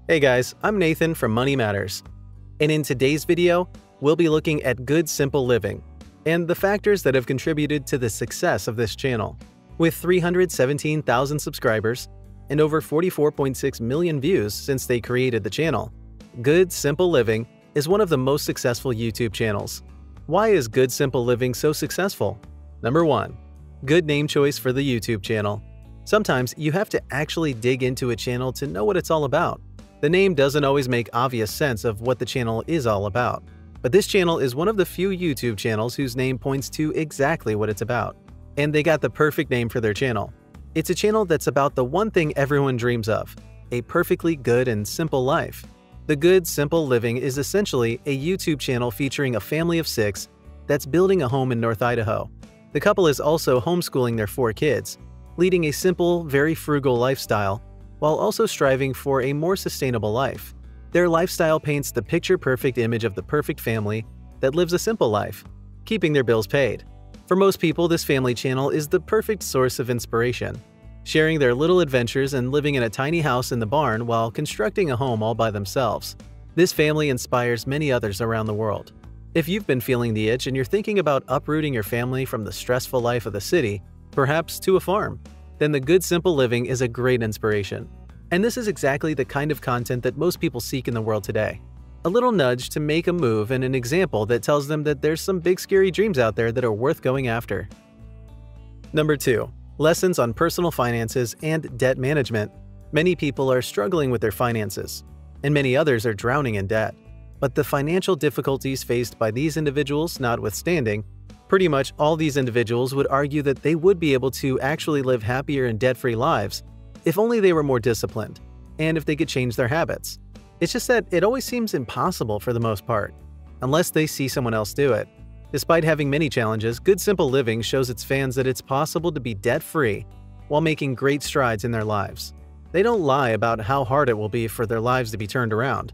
Hey guys, I'm Nathan from Money Matters, and in today's video, we'll be looking at good simple living and the factors that have contributed to the success of this channel. With 317,000 subscribers and over 44.6 million views since they created the channel, Good Simple Living is one of the most successful YouTube channels. Why is Good Simple Living so successful? Number 1. Good name choice for the YouTube channel. Sometimes you have to actually dig into a channel to know what it's all about. The name doesn't always make obvious sense of what the channel is all about, but this channel is one of the few YouTube channels whose name points to exactly what it's about. And they got the perfect name for their channel. It's a channel that's about the one thing everyone dreams of, a perfectly good and simple life. The Good Simple Living is essentially a YouTube channel featuring a family of 6 that's building a home in North Idaho. The couple is also homeschooling their 4 kids, leading a simple, very frugal lifestyle, while also striving for a more sustainable life. Their lifestyle paints the picture-perfect image of the perfect family that lives a simple life, keeping their bills paid. For most people, this family channel is the perfect source of inspiration, sharing their little adventures and living in a tiny house in the barn while constructing a home all by themselves. This family inspires many others around the world. If you've been feeling the itch and you're thinking about uprooting your family from the stressful life of the city, perhaps to a farm, then the Good Simple Living is a great inspiration. And this is exactly the kind of content that most people seek in the world today. A little nudge to make a move and an example that tells them that there's some big scary dreams out there that are worth going after. Number 2. Lessons on personal finances and debt management. Many people are struggling with their finances, and many others are drowning in debt. But the financial difficulties faced by these individuals notwithstanding, pretty much all these individuals would argue that they would be able to actually live happier and debt-free lives if only they were more disciplined, and if they could change their habits. It's just that it always seems impossible for the most part, unless they see someone else do it. Despite having many challenges, Good Simple Living shows its fans that it's possible to be debt-free while making great strides in their lives. They don't lie about how hard it will be for their lives to be turned around,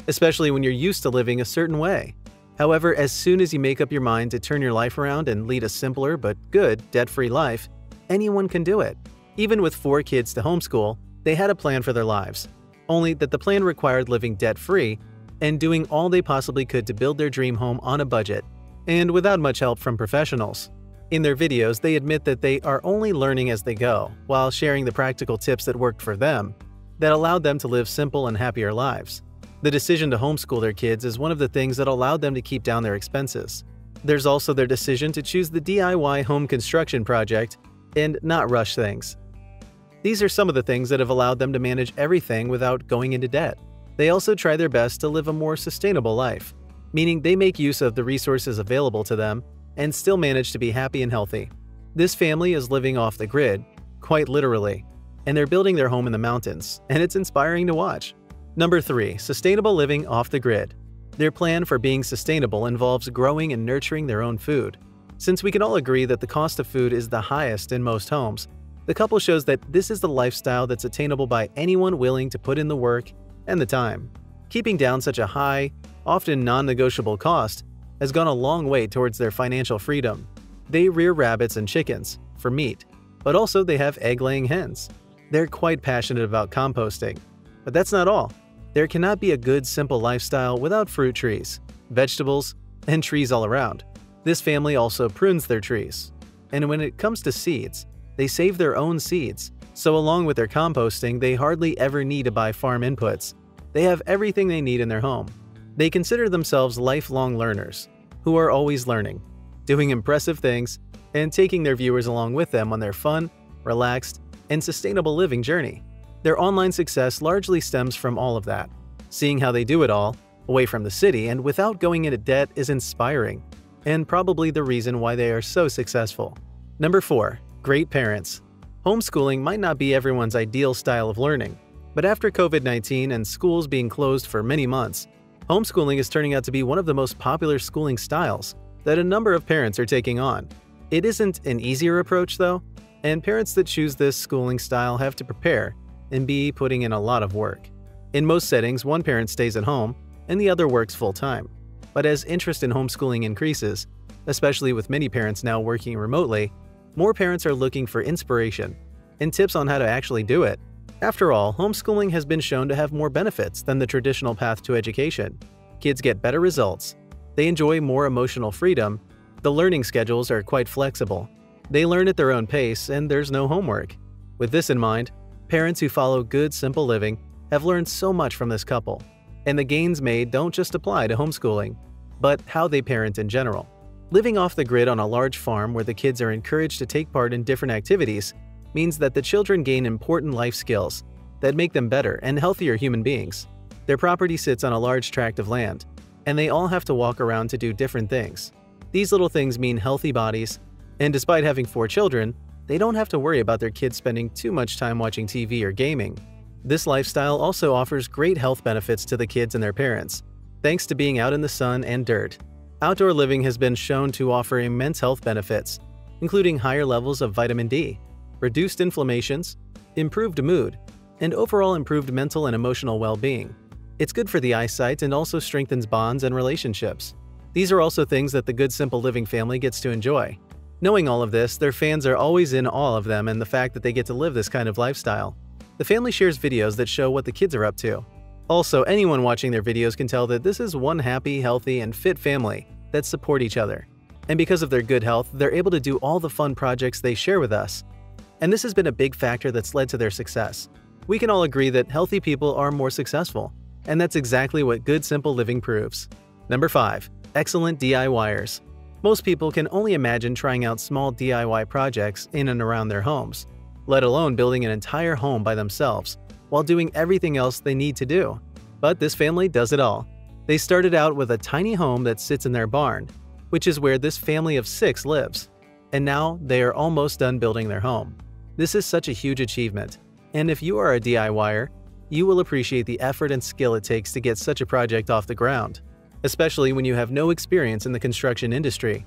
especially when you're used to living a certain way. However, as soon as you make up your mind to turn your life around and lead a simpler but good, debt-free life, anyone can do it. Even with 4 kids to homeschool, they had a plan for their lives, only that the plan required living debt-free and doing all they possibly could to build their dream home on a budget, and without much help from professionals. In their videos, they admit that they are only learning as they go, while sharing the practical tips that worked for them, that allowed them to live simple and happier lives. The decision to homeschool their kids is one of the things that allowed them to keep down their expenses. There's also their decision to choose the DIY home construction project and not rush things. These are some of the things that have allowed them to manage everything without going into debt. They also try their best to live a more sustainable life, meaning they make use of the resources available to them and still manage to be happy and healthy. This family is living off the grid, quite literally, and they're building their home in the mountains, and it's inspiring to watch. Number 3. Sustainable living off the grid. Their plan for being sustainable involves growing and nurturing their own food. Since we can all agree that the cost of food is the highest in most homes, the couple shows that this is the lifestyle that's attainable by anyone willing to put in the work and the time. Keeping down such a high, often non-negotiable cost has gone a long way towards their financial freedom. They rear rabbits and chickens for meat, but also they have egg-laying hens. They're quite passionate about composting. But that's not all. There cannot be a good, simple lifestyle without fruit trees, vegetables, and trees all around. This family also prunes their trees. And when it comes to seeds, they save their own seeds. So along with their composting, they hardly ever need to buy farm inputs. They have everything they need in their home. They consider themselves lifelong learners, who are always learning, doing impressive things, and taking their viewers along with them on their fun, relaxed, and sustainable living journey. Their online success largely stems from all of that. Seeing how they do it all, away from the city and without going into debt, is inspiring, and probably the reason why they are so successful. Number 4. Great parents. Homeschooling might not be everyone's ideal style of learning, but after COVID-19 and schools being closed for many months, homeschooling is turning out to be one of the most popular schooling styles that a number of parents are taking on. It isn't an easier approach though, and parents that choose this schooling style have to prepare and be putting in a lot of work. In most settings, one parent stays at home and the other works full-time. But as interest in homeschooling increases, especially with many parents now working remotely, more parents are looking for inspiration and tips on how to actually do it. After all, homeschooling has been shown to have more benefits than the traditional path to education. Kids get better results. They enjoy more emotional freedom. The learning schedules are quite flexible. They learn at their own pace, and there's no homework. With this in mind, parents who follow good, simple living have learned so much from this couple. And the gains made don't just apply to homeschooling, but how they parent in general. Living off the grid on a large farm where the kids are encouraged to take part in different activities means that the children gain important life skills that make them better and healthier human beings. Their property sits on a large tract of land, and they all have to walk around to do different things. These little things mean healthy bodies, and despite having 4 children, they don't have to worry about their kids spending too much time watching TV or gaming. This lifestyle also offers great health benefits to the kids and their parents, thanks to being out in the sun and dirt. Outdoor living has been shown to offer immense health benefits, including higher levels of vitamin D, reduced inflammations, improved mood, and overall improved mental and emotional well-being. It's good for the eyesight and also strengthens bonds and relationships. These are also things that the Good Simple Living family gets to enjoy. Knowing all of this, their fans are always in awe of them and the fact that they get to live this kind of lifestyle. The family shares videos that show what the kids are up to. Also, anyone watching their videos can tell that this is one happy, healthy, and fit family that support each other. And because of their good health, they're able to do all the fun projects they share with us. And this has been a big factor that's led to their success. We can all agree that healthy people are more successful, and that's exactly what Good Simple Living proves. Number 5. Excellent DIYers. Most people can only imagine trying out small DIY projects in and around their homes, let alone building an entire home by themselves, while doing everything else they need to do. But this family does it all. They started out with a tiny home that sits in their barn, which is where this family of 6 lives. And now they are almost done building their home. This is such a huge achievement, and if you are a DIYer, you will appreciate the effort and skill it takes to get such a project off the ground, especially when you have no experience in the construction industry.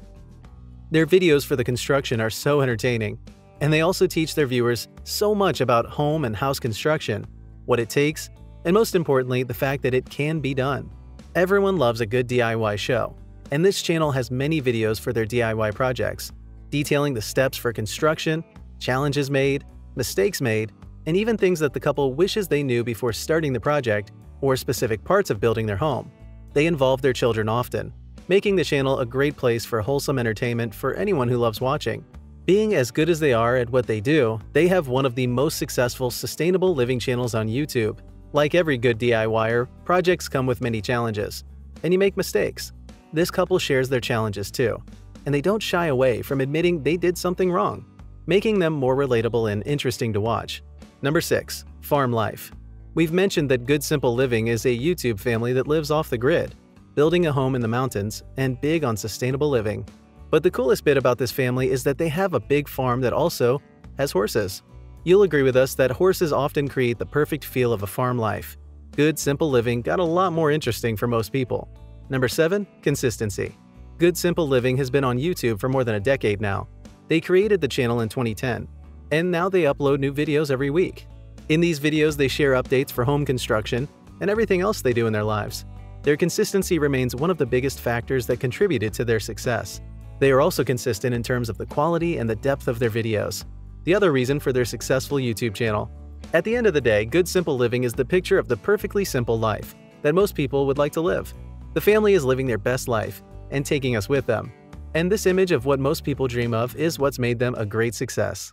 Their videos for the construction are so entertaining, and they also teach their viewers so much about home and house construction, what it takes, and most importantly, the fact that it can be done. Everyone loves a good DIY show, and this channel has many videos for their DIY projects, detailing the steps for construction, challenges made, mistakes made, and even things that the couple wishes they knew before starting the project or specific parts of building their home. They involve their children often, making the channel a great place for wholesome entertainment for anyone who loves watching. Being as good as they are at what they do, they have one of the most successful sustainable living channels on YouTube. Like every good DIYer, projects come with many challenges, and you make mistakes. This couple shares their challenges too, and they don't shy away from admitting they did something wrong, making them more relatable and interesting to watch. Number 6. Farm life. We've mentioned that Good Simple Living is a YouTube family that lives off the grid, building a home in the mountains and big on sustainable living. But the coolest bit about this family is that they have a big farm that also has horses. You'll agree with us that horses often create the perfect feel of a farm life. Good Simple Living got a lot more interesting for most people. Number 7. Consistency. Good Simple Living has been on YouTube for more than a decade now. They created the channel in 2010, and now they upload new videos every week. In these videos, they share updates for home construction and everything else they do in their lives. Their consistency remains one of the biggest factors that contributed to their success. They are also consistent in terms of the quality and the depth of their videos. The other reason for their successful YouTube channel. At the end of the day, Good Simple Living is the picture of the perfectly simple life that most people would like to live. The family is living their best life and taking us with them. And this image of what most people dream of is what's made them a great success.